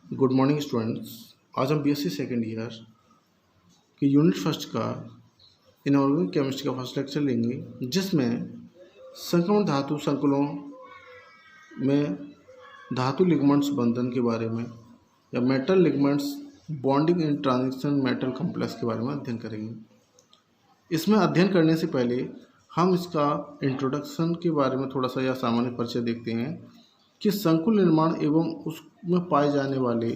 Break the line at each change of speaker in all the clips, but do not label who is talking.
Good morning students. आज हम BSc second year के यूनिट फर्स्ट का इनऑर्गेनिक केमिस्ट्री का फर्स्ट लेक्चर लेंगे, जिसमें संक्रमण धातु संकुलों में धातु लिगमेंट्स बंधन के बारे में या metal ligaments bonding in transition metal complex के बारे में अध्ययन करेंगे। इसमें अध्ययन करने से पहले हम इसका इंट्रोडक्शन के बारे में थोड़ा सा या सामान्य परिचय देखते हैं कि संकुल निर्माण एवं उसमें पाए जाने वाले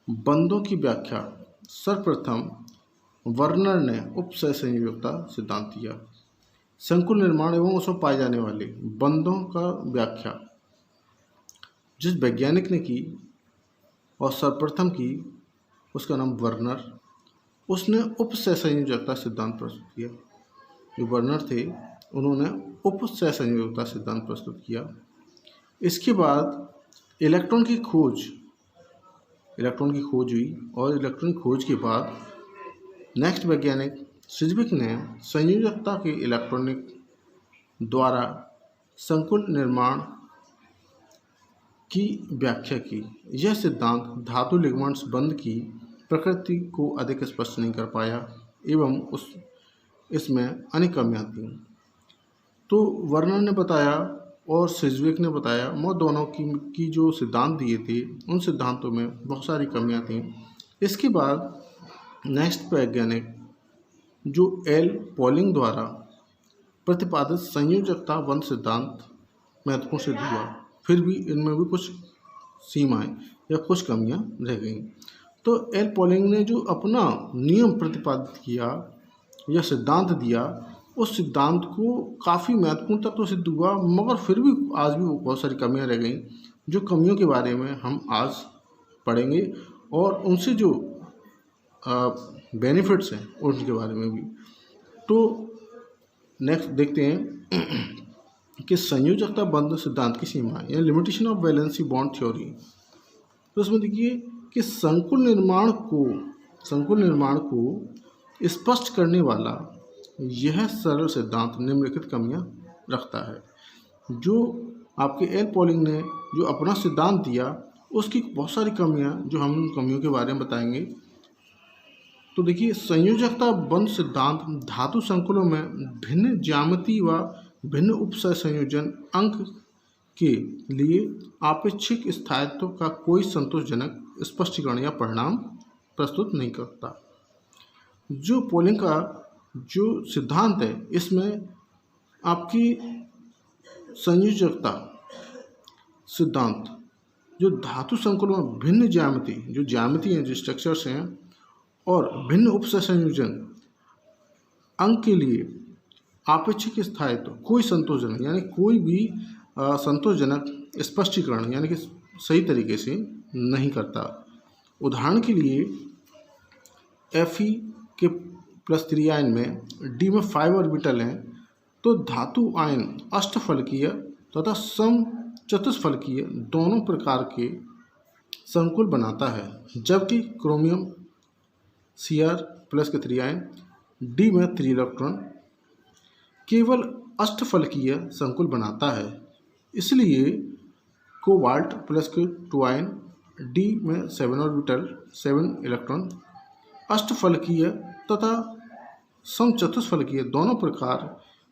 बंधों की व्याख्या सर्वप्रथम वर्नर ने उपसय संयोजकता सिद्धांत दिया। संकुल निर्माण एवं उसमें पाए जाने वाले बंधों का व्याख्या जिस वैज्ञानिक ने की और सर्वप्रथम की, उसका नाम वर्नर, उसने उपसय संयोजकता सिद्धांत प्रस्तुत किया। जो वर्नर थे उन्होंने उपसय संयोजकता सिद्धांत प्रस्तुत किया। इसके बाद इलेक्ट्रॉन की खोज हुई और इलेक्ट्रॉन की खोज के बाद नेक्स्ट वैज्ञानिक सिज्विक ने संयोजकता के इलेक्ट्रॉनिक द्वारा संकुल निर्माण की व्याख्या की। यह सिद्धांत धातु लिगमेंट्स बंध की प्रकृति को अधिक स्पष्ट नहीं कर पाया एवं इसमें अनेक कमियां थीं। तो वर्नर ने बताया और सिज्विक ने बताया, वो दोनों की जो सिद्धांत दिए थे उन सिद्धांतों में बहुत सारी कमियां थीं। इसके बाद नेक्स्ट वैज्ञानिक जो एल पॉलिंग द्वारा प्रतिपादित संयोजकता बंध सिद्धांत महत्वपूर्ण सिद्ध हुआ, फिर भी इनमें भी कुछ सीमाएं या कुछ कमियां रह गईं। तो एल पॉलिंग ने जो अपना नियम प्रतिपादित किया या सिद्धांत दिया, उस सिद्धांत को काफ़ी महत्वपूर्ण तक तो सिद्ध हुआ, मगर फिर भी आज भी बहुत सारी कमियां रह गई, जो कमियों के बारे में हम आज पढ़ेंगे और उनसे जो बेनिफिट्स हैं उनके बारे में भी। तो नेक्स्ट देखते हैं कि संयोजकता बंध सिद्धांत की सीमाएं या limitation of valency bond theory. तो इसमें देखिए कि संकुल निर्माण को स्पष्ट करने वाला यह सरल सिद्धांत निम्नलिखित कमियां रखता है। जो आपके एल पॉलिंग ने जो अपना सिद्धांत दिया, उसकी बहुत सारी कमियां जो हम उन कमियों के बारे में बताएंगे। तो देखिए, संयोजकता बंध सिद्धांत धातु संकुलों में भिन्न ज्यामिति व भिन्न उपसय संयोजन अंक के लिए आपेक्षिक स्थायित्व का कोई संतोषजनक स्पष्टीकरण या परिणाम प्रस्तुत नहीं करता। जो पॉलिंग का जो सिद्धांत है, इसमें आपकी संयोजकता सिद्धांत जो धातु संकुलों में भिन्न ज्यामिति हैं, जो स्ट्रक्चर्स हैं और भिन्न उपसय संयोजन अंक के लिए आपेक्षिक स्थायित्व कोई संतोषजनक यानी कोई भी संतोषजनक स्पष्टीकरण यानी कि सही तरीके से नहीं करता। उदाहरण के लिए Fe के +3 आयन में D में 5 ऑर्बिटल हैं, तो धातु आयन अष्टफलकीय तथा समचतुष्फलकीय दोनों प्रकार के संकुल बनाता है, जबकि क्रोमियम Cr+ के 3 आयन D में 3 इलेक्ट्रॉन केवल अष्टफलकीय संकुल बनाता है। इसलिए कोबाल्ट के 2 आयन D में 7 ऑर्बिटल 7 इलेक्ट्रॉन अष्टफलकीय तथा समचतुष्फलकीय दोनों प्रकार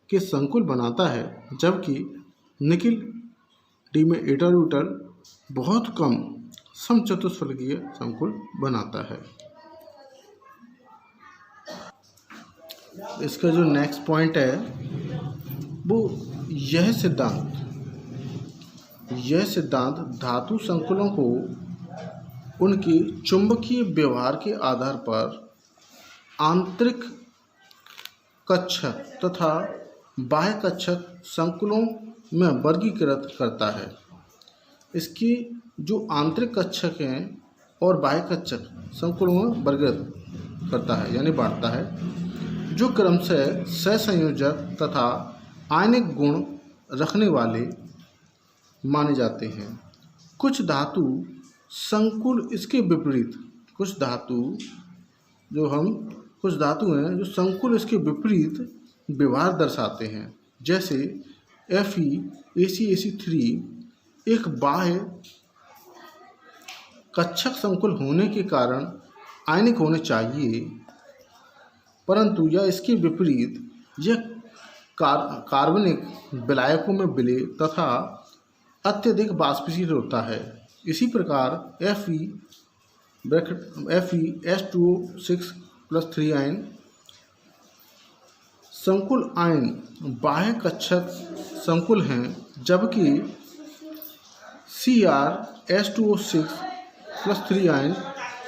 के संकुल बनाता है, जबकि निकिल D में 8 ऑर्बिटल बहुत कम समचतुष्फलकीय संकुल बनाता है। इसका जो नेक्स्ट पॉइंट है वो यह सिद्धांत धातु संकुलों को उनके चुंबकीय व्यवहार के आधार पर आंतरिक कक्षक तथा बाह्य कक्षक संकुलों में वर्गीकृत करता है। इसकी जो आंतरिक कक्षक हैं और बाह्य कक्षक संकुलों में वर्गीकृत करता है यानी बांटता है, जो क्रमशः सहसंयोजक तथा आयनिक गुण रखने वाले माने जाते हैं। कुछ धातु संकुल इसके विपरीत कुछ धातु हैं जो संकुल इसके विपरीत व्यवहार दर्शाते हैं, जैसे Fe ACAC3 एक बाह्य कक्षक संकुल होने के कारण आयनिक होने चाहिए, परंतु यह इसके विपरीत यह कार्बनिक विलायकों में विलय तथा अत्यधिक बाष्पीशील होता है। इसी प्रकार Fe(H2O6+3 आयन संकुल आयन बाह्य कक्षक संकुल हैं, जबकि Cr(H2O6+3 आयन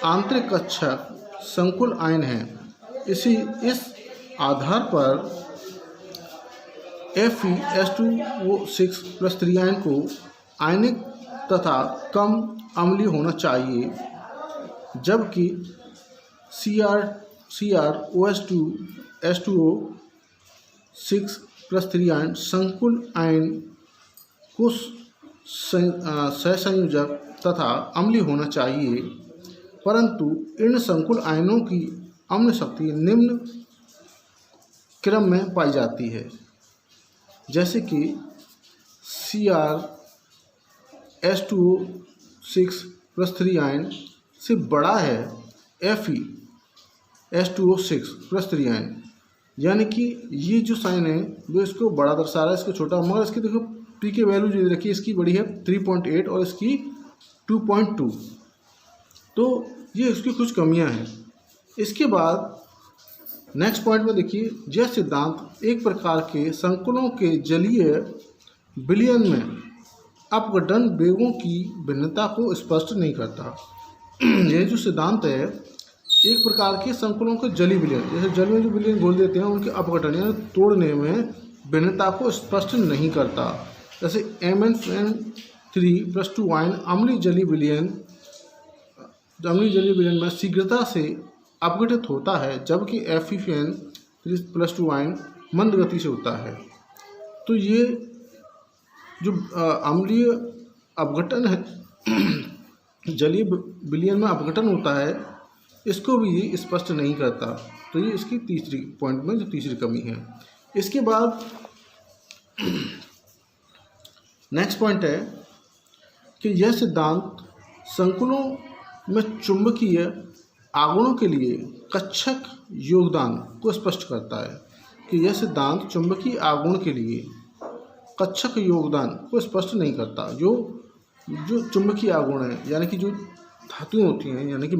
आंतरिक कक्षक संकुल आयन हैं। इस आधार पर Fe(H2O6+3 आयन को आयनिक तथा कम अम्लीय होना चाहिए, जबकि H2O6+3 आयन संकुल आयन को सहसंयोजक तथा अम्लीय होना चाहिए, परंतु इन संकुल आयनों की अम्ल शक्ति निम्न क्रम में पाई जाती है, जैसे कि Cr(H2O6+3 आयन से बड़ा है Fe(H2O6+3 आयन, यानी कि ये जो साइन है वो इसको बड़ा दर्शा रहा है, इसको छोटा, मगर इसकी देखो पी के वैल्यू जो रखी है इसकी बड़ी है 3.8 और इसकी 2.2, तो ये इसकी कुछ कमियां हैं। इसके बाद नेक्स्ट पॉइंट में देखिए, यह सिद्धांत एक प्रकार के संकुलों के जलीय विलयन में अपघटन वेगों की भिन्नता को स्पष्ट नहीं करता। यह जो सिद्धांत है एक प्रकार के संकुलों के जलीय विलयन, जैसे जल में जो विलयन घोल देते हैं उनके अपघटन यानी तोड़ने में भिन्नता को स्पष्ट नहीं करता। जैसे MnCl3+2 आयन अम्लीय जलीय विलयन में शीघ्रता से अपघटित होता है, जबकि FeCl3+2 आयन मंद गति से होता है। तो ये जो अम्लीय अपघटन है जलीय विलयन में अपघटन होता है, इसको भी ये स्पष्ट नहीं करता। तो ये इसकी तीसरी पॉइंट में जो तीसरी कमी है। इसके बाद नेक्स्ट पॉइंट है कि यह सिद्धांत संकुलों में चुंबकीय आघूर्णों के लिए कक्षक योगदान को स्पष्ट करता है, कि यह सिद्धांत चुंबकीय आघूर्ण के लिए कक्षक योगदान को स्पष्ट नहीं करता। जो चुंबकीय आघूर्ण है यानी कि जो धातुएं होती हैं, यानी कि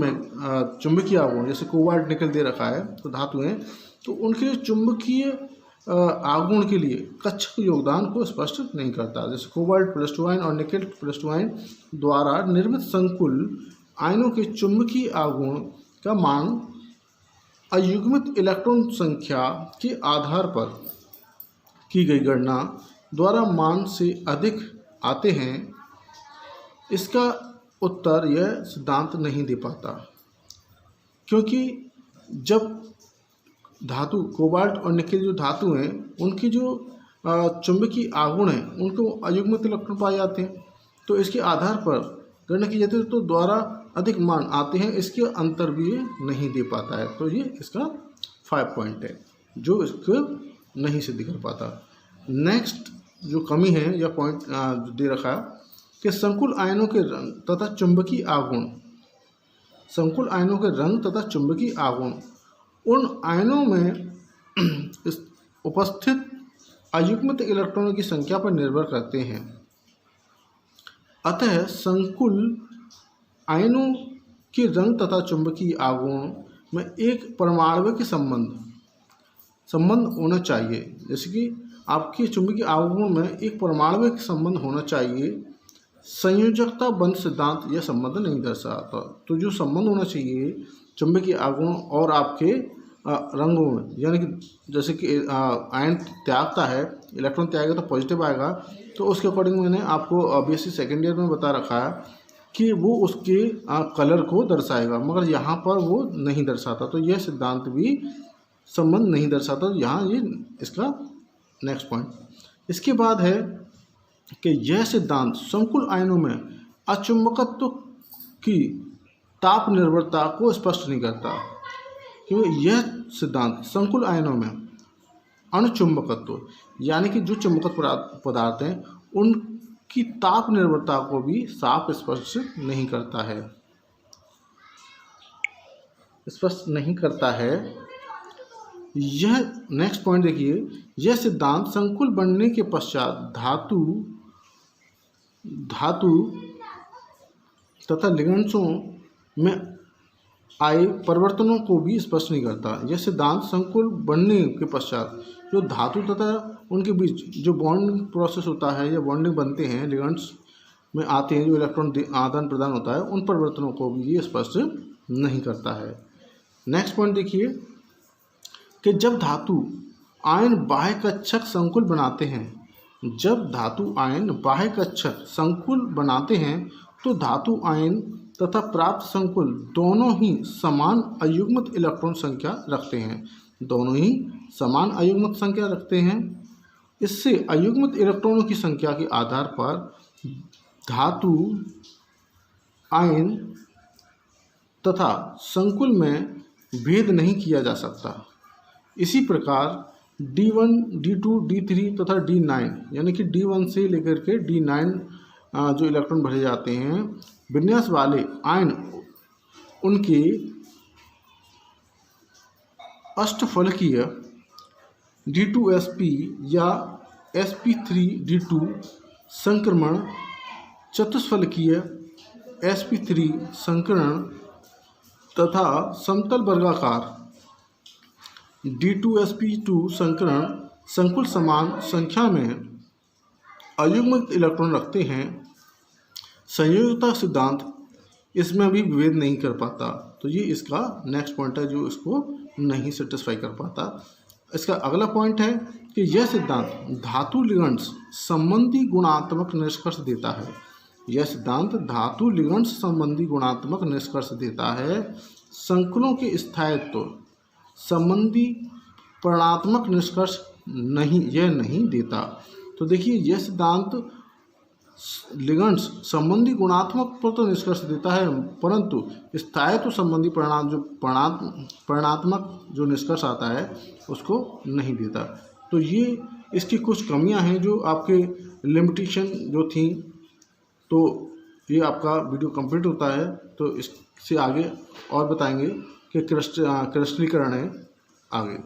चुंबकीय आघूर्ण, जैसे कोबाल्ट निकल दे रखा है तो धातुएं, तो उनके चुंबकीय आघूर्ण के लिए कक्षक योगदान को स्पष्ट नहीं करता। जैसे कोबाल्ट+2 आयन और निकेल+2 आयन द्वारा निर्मित संकुल आयनों के चुंबकीय आघूर्ण का मान अयुग्मित इलेक्ट्रॉन संख्या के आधार पर की गई गणना द्वारा मान से अधिक आते हैं। इसका उत्तर यह सिद्धांत नहीं दे पाता, क्योंकि जब धातु कोबाल्ट और निकेल जो धातु हैं उनकी जो चुंबकीय आघूर्ण है उनको अयुग्मित इलेक्ट्रॉन पाए जाते हैं, तो इसके आधार पर गणना की जाती है तो द्वारा अधिक मान आते हैं, इसके अंतर भी ये नहीं दे पाता है। तो ये इसका 5 पॉइंट है जो इसको नहीं सिद्ध कर पाता। नेक्स्ट जो कमी है या पॉइंट दे रखा है कि संकुल आयनों के रंग तथा चुंबकीय आघूर्ण, संकुल आयनों के रंग तथा चुंबकीय आघूर्ण उन आयनों में उपस्थित अयुग्मित इलेक्ट्रॉनों की संख्या पर निर्भर करते हैं। अतः संकुल आयनों के रंग तथा चुंबकीय आघूर्ण में एक परमाणविक संबंध होना चाहिए। जैसे कि आपके चुंबकीय आघूर्ण में एक परमाणविक संबंध होना चाहिए। संयोजकता बंध सिद्धांत यह संबंध नहीं दर्शाता। तो जो संबंध होना चाहिए चुंबकीय आघूर्ण और आपके रंगों में, यानी कि जैसे कि आयन त्यागता है, इलेक्ट्रॉन त्यागेगा तो पॉजिटिव आएगा, तो उसके अकॉर्डिंग मैंने आपको बीएससी सेकेंड ईयर में बता रखा है कि वो उसके कलर को दर्शाएगा, मगर यहाँ पर वो नहीं दर्शाता। तो यह सिद्धांत भी संबंध नहीं दर्शाता। यहाँ ये इसका नेक्स्ट पॉइंट। इसके बाद है कि यह सिद्धांत संकुल आयनों में अचुंबकत्व की ताप निर्भरता को स्पष्ट नहीं करता, क्योंकि यह सिद्धांत संकुल आयनों में अणुचुंबकत्व यानी कि जो चुंबक पदार्थ हैं उनकी ताप निर्भरता को भी साफ स्पष्ट नहीं करता है। स्पष्ट नहीं करता है। यह नेक्स्ट पॉइंट देखिए, यह सिद्धांत संकुल बनने के पश्चात धातु तथा लिगेंड्सों में आए परिवर्तनों को भी स्पष्ट नहीं करता। यह सिद्धांत संकुल बनने के पश्चात जो धातु तथा उनके बीच जो बॉन्डिंग प्रोसेस होता है या बॉन्डिंग बनते हैं, लिगेंड्स में आते हैं, जो इलेक्ट्रॉन आदान प्रदान होता है, उन परिवर्तनों को भी ये स्पष्ट नहीं करता है। नेक्स्ट पॉइंट देखिए कि जब धातु आयन बाह्य कक्षक संकुल बनाते हैं, जब धातु आयन बाह्य कक्षक संकुल बनाते हैं तो धातु आयन तथा प्राप्त संकुल दोनों ही समान अयुग्मित इलेक्ट्रॉन संख्या रखते हैं, दोनों ही समान अयुग्मित संख्या रखते हैं। इससे अयुग्मित इलेक्ट्रॉनों की संख्या के आधार पर धातु आयन तथा संकुल में भेद नहीं किया जा सकता। इसी प्रकार D1, D2, D3 तथा D9 यानी कि D1 से लेकर के D9 जो इलेक्ट्रॉन भरे जाते हैं, विन्यास वाले आयन उनके अष्टफलकीय D2sp या sp3d2 संक्रमण, चतुष्फलकीय sp3 संकरण तथा समतल वर्गाकार D2sp2 संकरण संकुल समान संख्या में अयुग्मित इलेक्ट्रॉन रखते हैं। संयोजकता सिद्धांत इसमें भी विभेद नहीं कर पाता। तो ये इसका नेक्स्ट पॉइंट है जो इसको नहीं सेटिस्फाई कर पाता। इसका अगला पॉइंट है कि यह सिद्धांत धातु लिगेंड्स संबंधी गुणात्मक निष्कर्ष देता है। यह सिद्धांत धातु लिगेंड्स संबंधी गुणात्मक निष्कर्ष देता है, संकुलों के स्थायित्व संबंधी परिणात्मक निष्कर्ष नहीं देता। तो देखिए यह सिद्धांत लिगेंड्स संबंधी गुणात्मक पर तो निष्कर्ष देता है, परंतु स्थायित्व संबंधी परिणात्मक जो निष्कर्ष आता है उसको नहीं देता। तो ये इसकी कुछ कमियां हैं जो आपके लिमिटेशन जो थी। तो ये आपका वीडियो कंप्लीट होता है। तो इससे आगे और बताएंगे कि क्रिस्टलीकरण है आगे।